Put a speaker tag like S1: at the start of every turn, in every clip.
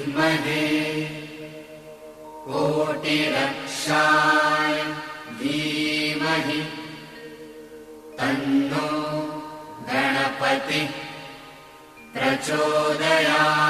S1: विद्महे कोटिरक्षाय धीमहि तन्नो गणपतिः प्रचोदयात्।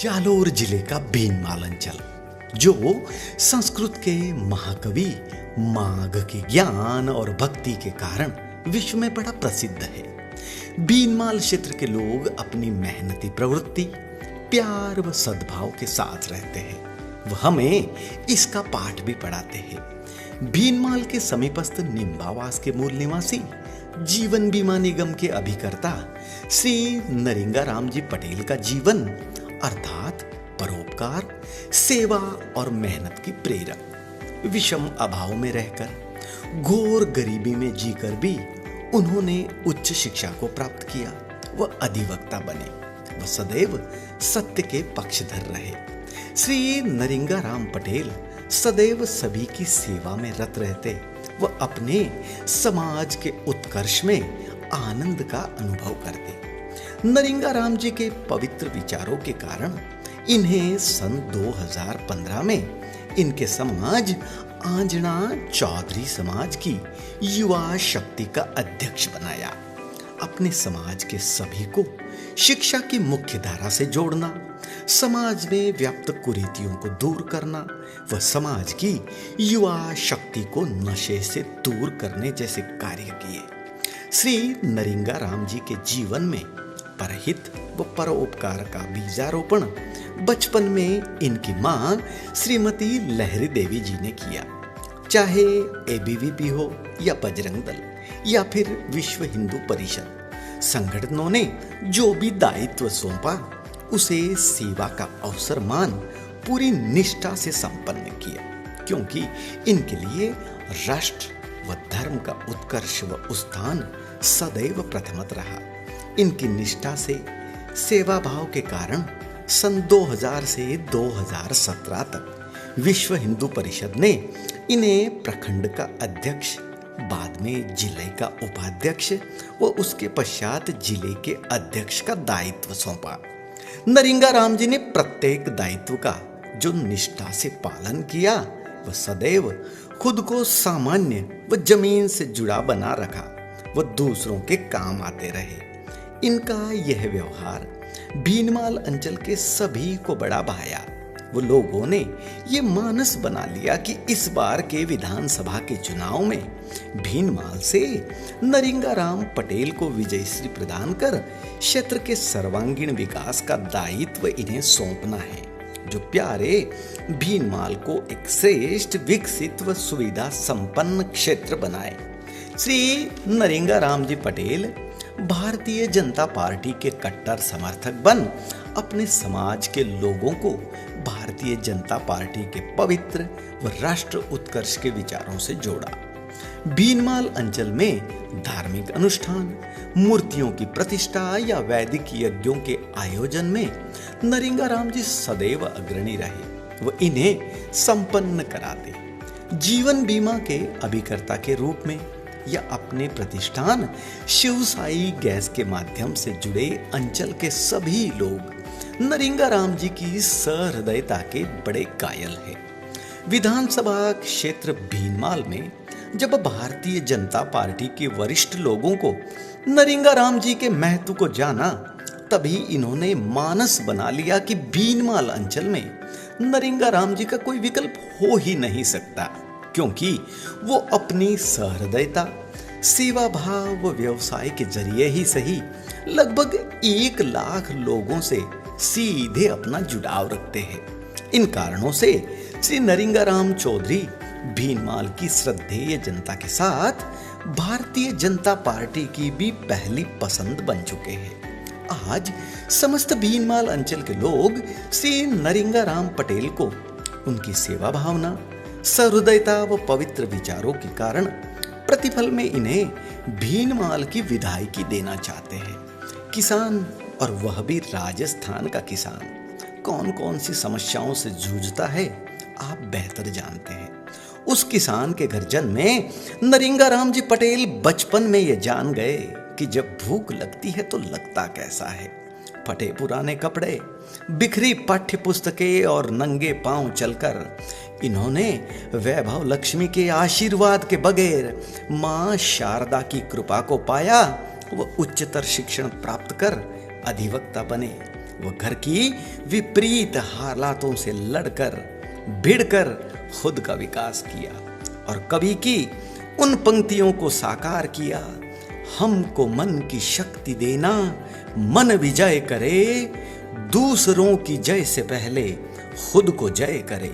S2: जालोर जिले का भीनमाल अंचल, जो संस्कृत के महाकवि माघ के ज्ञान और भक्ति के कारण विश्व में बड़ा प्रसिद्ध है। भीनमाल क्षेत्र के लोग अपनी मेहनती प्रवृत्ति, प्यार व सद्भाव के साथ रहते हैं। वह हमें इसका पाठ भी पढ़ाते हैं। भीनमाल के समीपस्थ निम्बावास के मूल निवासी जीवन बीमा निगम के अभिकर्ता श्री नरिंगाराम जी पटेल का जीवन अर्थात परोपकार, सेवा और मेहनत की प्रेरक। विषम अभाव में रहकर, घोर गरीबी में जीकर भी उन्होंने उच्च शिक्षा को प्राप्त किया। वह अधिवक्ता बने। वह सदैव सत्य के पक्षधर रहे। श्री नरिंगाराम पटेल सदैव सभी की सेवा में रत रहते। वह अपने समाज के उत्कर्ष में आनंद का अनुभव करते। नरिंगाराम जी के पवित्र विचारों के कारण इन्हें सन 2015 में इनके समाज आंजना चौधरी समाज की युवा शक्ति का अध्यक्ष बनाया। अपने समाज के सभी को शिक्षा की मुख्य धारा से जोड़ना, समाज में व्याप्त कुरीतियों को दूर करना व समाज की युवा शक्ति को नशे से दूर करने जैसे कार्य किए। श्री नरिंगाराम जी के जीवन में परहित व परोपकार का बीजारोपण बचपन में इनकी मां श्रीमती लहरी देवी जी ने किया। चाहे एबीवीपी हो या बजरंग दल या फिर विश्व हिंदू परिषद, संगठनों ने जो भी दायित्व सौंपा उसे सेवा का अवसर मान पूरी निष्ठा से संपन्न किया, क्योंकि इनके लिए राष्ट्र व धर्म का उत्कर्ष व उत्थान सदैव प्रथमत रहा। इनकी निष्ठा से सेवा भाव के कारण सन 2000 से 2017 तक विश्व हिंदू परिषद ने इन्हें प्रखंड का अध्यक्ष, बाद में जिले का उपाध्यक्ष व उसके पश्चात जिले के अध्यक्ष का दायित्व सौंपा। नरिंगाराम जी ने प्रत्येक दायित्व का जो निष्ठा से पालन किया, वह सदैव खुद को सामान्य व जमीन से जुड़ा बना रखा व दूसरों के काम आते रहे। इनका यह व्यवहार भीनमाल अंचल के सभी को बड़ा भाया। वो लोगों ने ये मानस बना लिया कि इस बार के विधानसभा के चुनाव में भीनमाल से नरिंगाराम पटेल को विजयश्री प्रदान कर क्षेत्र के सर्वांगीण विकास का दायित्व इन्हें सौंपना है, जो प्यारे भीनमाल को एक श्रेष्ठ, विकसित व सुविधा संपन्न क्षेत्र बनाए। श्री नरिंगाराम जी पटेल भारतीय जनता पार्टी के कट्टर समर्थक बन अपने समाज के लोगों को भारतीय जनता पार्टी के पवित्र व राष्ट्र उत्कर्ष के विचारों से जोड़ा। भीनमाल अंचल में धार्मिक अनुष्ठान, मूर्तियों की प्रतिष्ठा या वैदिक यज्ञों के आयोजन में नरिंगाराम जी सदैव अग्रणी रहे व इन्हें संपन्न कराते। जीवन बीमा के अभिकर्ता के रूप में या अपने प्रतिष्ठान शिवसाई गैस के माध्यम से जुड़े अंचल के सभी लोग नरिंगाराम जी की सहृदयता के बड़े कायल हैं। विधानसभा क्षेत्र भीनमाल में जब भारतीय जनता पार्टी के वरिष्ठ लोगों को नरिंगाराम जी के महत्व को जाना, तभी इन्होंने मानस बना लिया कि भीनमाल अंचल में नरिंगाराम जी का कोई विकल्प हो ही नहीं सकता, क्योंकि वो अपनी सहृदयता, सेवा भाव व व्यवसाय के जरिए ही सही लगभग 1 लाख लोगों से सीधे अपना जुड़ाव रखते हैं। इन कारणों से श्री नरिंगाराम चौधरी भीनमाल की श्रद्धेय जनता के साथ भारतीय जनता पार्टी की भी पहली पसंद बन चुके हैं। आज समस्त भीनमाल अंचल के लोग श्री नरिंगाराम पटेल को उनकी सेवा भावना, सहृदयता व पवित्र विचारों के कारण प्रतिफल में इन्हें भीनमाल की विधायकी देना चाहते हैं। किसान, और वह भी राजस्थान का किसान, कौन कौन सी समस्याओं से जूझता है आप बेहतर जानते हैं। उस किसान के घर जन्मे नरिंगाराम जी पटेल बचपन में ये जान गए कि जब भूख लगती है तो लगता कैसा है। फटे पुराने कपड़े, बिखरी पाठ्य पुस्तकें और नंगे पांव चलकर इन्होंने वैभव लक्ष्मी के आशीर्वाद के बगैर मां शारदा की कृपा को पाया। वो उच्चतर शिक्षण प्राप्त कर अधिवक्ता बने। वो घर की विपरीत हालातों से लड़कर भिड़कर खुद का विकास किया और कवि की उन पंक्तियों को साकार किया, हमको मन की शक्ति देना, मन विजय करे, दूसरों की जय से पहले खुद को जय करे।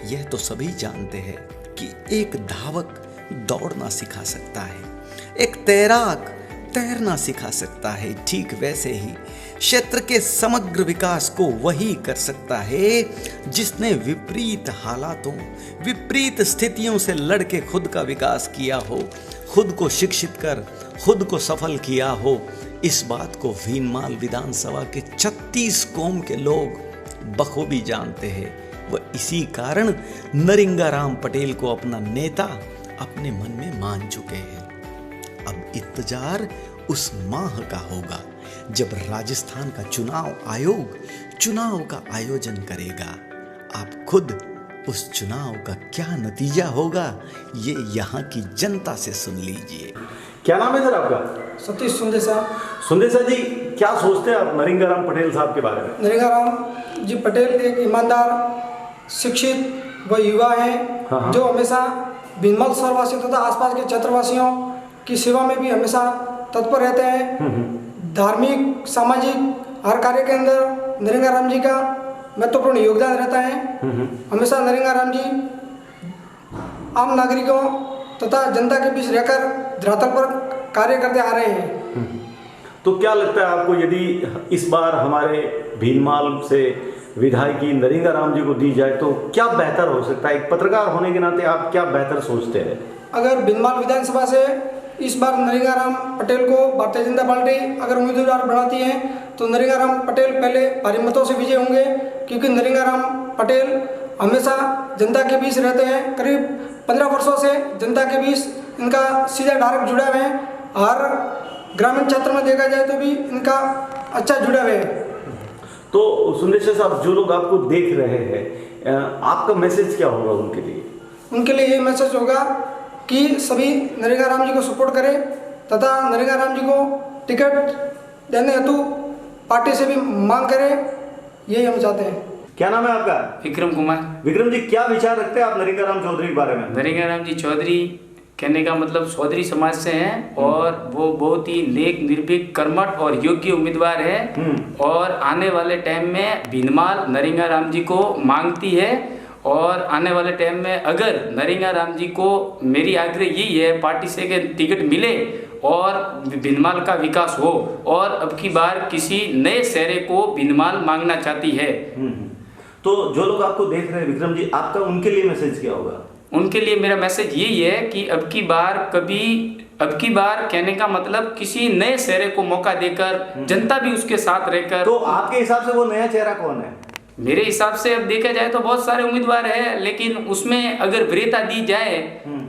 S2: यह तो सभी जानते हैं कि एक धावक दौड़ना सिखा सकता है, एक तैराक तैरना सिखा सकता है, ठीक वैसे ही क्षेत्र के समग्र विकास को वही कर सकता है जिसने विपरीत हालातों, विपरीत स्थितियों से लड़के खुद का विकास किया हो, खुद को शिक्षित कर खुद को सफल किया हो। इस बात को भीनमाल विधानसभा के 36 कौम के लोग बखूबी जानते हैं। वह इसी कारण नरिंगाराम पटेल को अपना नेता अपने मन में मान चुके हैं। अब इंतजार उस माह का होगा जब राजस्थान का चुनाव आयोग चुनाव का आयोजन करेगा। आप खुद उस चुनाव का क्या नतीजा होगा ये यहाँ की जनता से सुन लीजिए।
S3: क्या नाम है सर आपका?
S4: सतीश सुंदेसा।
S3: सुंदेसा जी, क्या सोचते हैं आप नरिंगाराम पटेल साहब के बारे में?
S4: नरिंगाराम जी पटेल एक ईमानदार, शिक्षित व युवा हैं जो हमेशा भीनमाल शहरवासी तथा आसपास के क्षेत्रवासियों की सेवा में भी हमेशा तत्पर रहते हैं। धार्मिक, सामाजिक हर कार्य के अंदर नरिंगाराम जी का महत्वपूर्ण योगदान रहता है। हमेशा नरिंगाराम जी आम नागरिकों तथा जनता के बीच रहकर धरातल पर कार्य करते आ रहे हैं।
S3: तो क्या लगता है आपको, यदि इस बार हमारे भीनमाल से विधायकी नरिंगाराम जी को दी जाए तो क्या बेहतर हो सकता है? एक पत्रकार होने के नाते आप क्या बेहतर सोचते हैं?
S4: अगर भीनमाल विधानसभा से इस बार नरिंगाराम पटेल को भारतीय जनता पार्टी अगर उम्मीदवार बनाती है तो नरिंगाराम पटेल पहले भारी मतों से विजय होंगे, क्योंकि नरिंगाराम पटेल हमेशा जनता के बीच रहते हैं। करीब 15 वर्षों से जनता के बीच इनका सीधा डायरेक्ट जुड़ा हुआ है। हर ग्रामीण क्षेत्र में देखा जाए तो भी इनका अच्छा जुड़ा हुआ है।
S3: तो सुंदेशा साहब, जो लोग आपको देख रहे हैं, आपका मैसेज क्या होगा उनके लिए?
S4: उनके लिए ये मैसेज होगा कि सभी नरिंगाराम जी को सपोर्ट करें तथा नरिंगाराम जी को टिकट देने हेतु पार्टी से भी मांग करें, यही हम चाहते हैं।
S3: क्या नाम है आपका?
S5: विक्रम कुमार।
S3: विक्रम जी, क्या विचार रखते हैं आप नरिंगाराम चौधरी के बारे में?
S5: नरिंगाराम जी चौधरी कहने का मतलब चौधरी समाज से हैं और वो बहुत ही नेक, निर्भीक, कर्मठ और योग्य उम्मीदवार है और आने वाले टाइम में भीनमाल नरिंगाराम जी को मांगती है। और आने वाले टाइम में अगर नरिंगाराम जी को, मेरी आग्रह यही है पार्टी से कि टिकट मिले और भीनमाल का विकास हो, और अब की बार किसी नए चेहरे को भीनमाल मांगना चाहती है।
S3: तो जो लोग आपको देख रहे हैं विक्रम जी, आपका उनके लिए मैसेज क्या होगा?
S5: उनके लिए मेरा मैसेज यही है कि अब की बार कहने का मतलब किसी नए चेहरे को मौका देकर, जनता भी उसके साथ रहकर।
S3: तो आपके हिसाब से वो नया चेहरा कौन है?
S5: मेरे हिसाब से अब देखा जाए तो बहुत सारे उम्मीदवार हैं, लेकिन उसमें अगर वरीयता दी जाए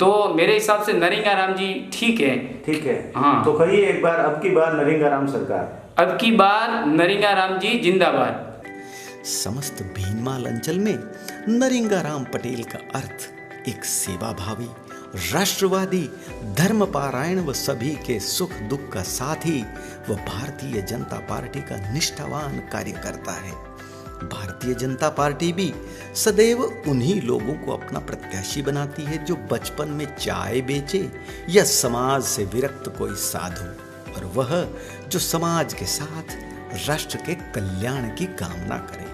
S5: तो मेरे हिसाब से नरिंगाराम जी ठीक है।
S3: ठीक है,
S5: हाँ।
S3: तो कहिए एक बार, अब की बार नरिंगाराम सरकार,
S5: अब की बार नरिंगाराम जी जिंदाबाद।
S2: समस्त भीनमाल अंचल में नरिंगाराम पटेल का अर्थ एक सेवाभावी, राष्ट्रवादी, धर्मपारायण व सभी के सुख दुख का साथी व भारतीय जनता पार्टी का निष्ठावान कार्यकर्ता है। भारतीय जनता पार्टी भी सदैव उन्हीं लोगों को अपना प्रत्याशी बनाती है जो बचपन में चाय बेचे या समाज से विरक्त कोई साधु, और वह जो समाज के साथ राष्ट्र के कल्याण की कामना करे।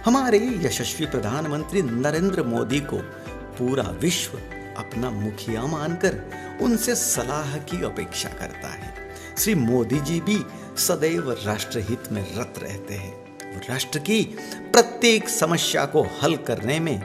S2: हमारे यशस्वी प्रधानमंत्री नरेंद्र मोदी को पूरा विश्व अपना मुखिया मानकर उनसे सलाह की अपेक्षा करता है। श्री मोदी जी भी सदैव राष्ट्रहित में रत रहते हैं। वो राष्ट्र की प्रत्येक समस्या को हल करने में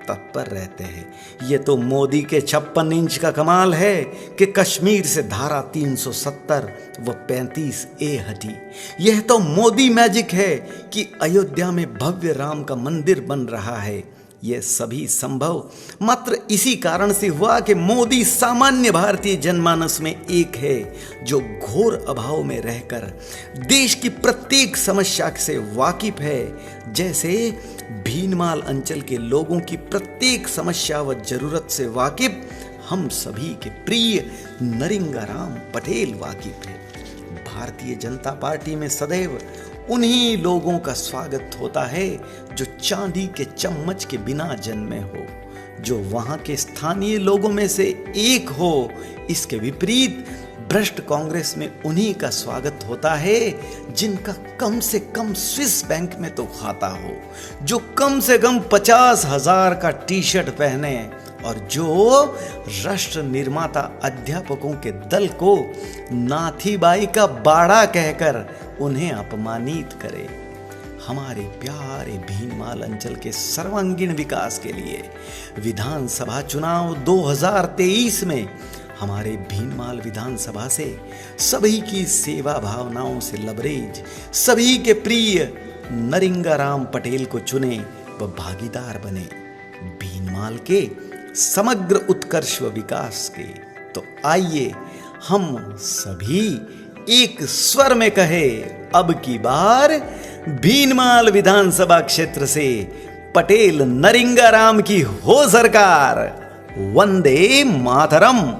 S2: तत्पर रहते हैं। ये तो मोदी के 56 इंच का कमाल है कि कश्मीर से धारा 370 व 35A हटी। यह तो मोदी मैजिक है कि अयोध्या में भव्य राम का मंदिर बन रहा है। ये सभी संभव मात्र इसी कारण से हुआ कि मोदी सामान्य भारतीय जनमानस में एक है, जो घोर अभाव में रहकर देश की प्रत्येक समस्या से वाकिफ है, जैसे भीनमाल अंचल के लोगों की प्रत्येक समस्या व जरूरत से वाकिफ हम सभी के प्रिय नरिंगाराम पटेल वाकिफ है। भारतीय जनता पार्टी में सदैव उन्हीं लोगों का स्वागत होता है जो चांदी के चम्मच के बिना जन्मे हो, जो वहां के स्थानीय लोगों में से एक हो। इसके विपरीत भ्रष्ट कांग्रेस में उन्हीं का स्वागत होता है जिनका कम से कम स्विस बैंक में तो खाता हो, जो कम से कम 50,000 का टी शर्ट पहने और जो राष्ट्र निर्माता अध्यापकों के दल को नाथीबाई का बाड़ा कहकर उन्हें अपमानित करे। हमारे प्यारे भीनमाल अंचल के सर्वांगीण विकास के लिए विधानसभा चुनाव 2023 में हमारे भीनमाल विधानसभा से सभी की सेवा भावनाओं से लबरेज सभी के प्रिय नरिंगाराम पटेल को चुने व भागीदार बने भीनमाल के समग्र उत्कर्ष व विकास के। तो आइए हम सभी एक स्वर में कहे, अब की बार भीनमाल विधानसभा क्षेत्र से पटेल नरिंगाराम की हो सरकार। वंदे मातरम।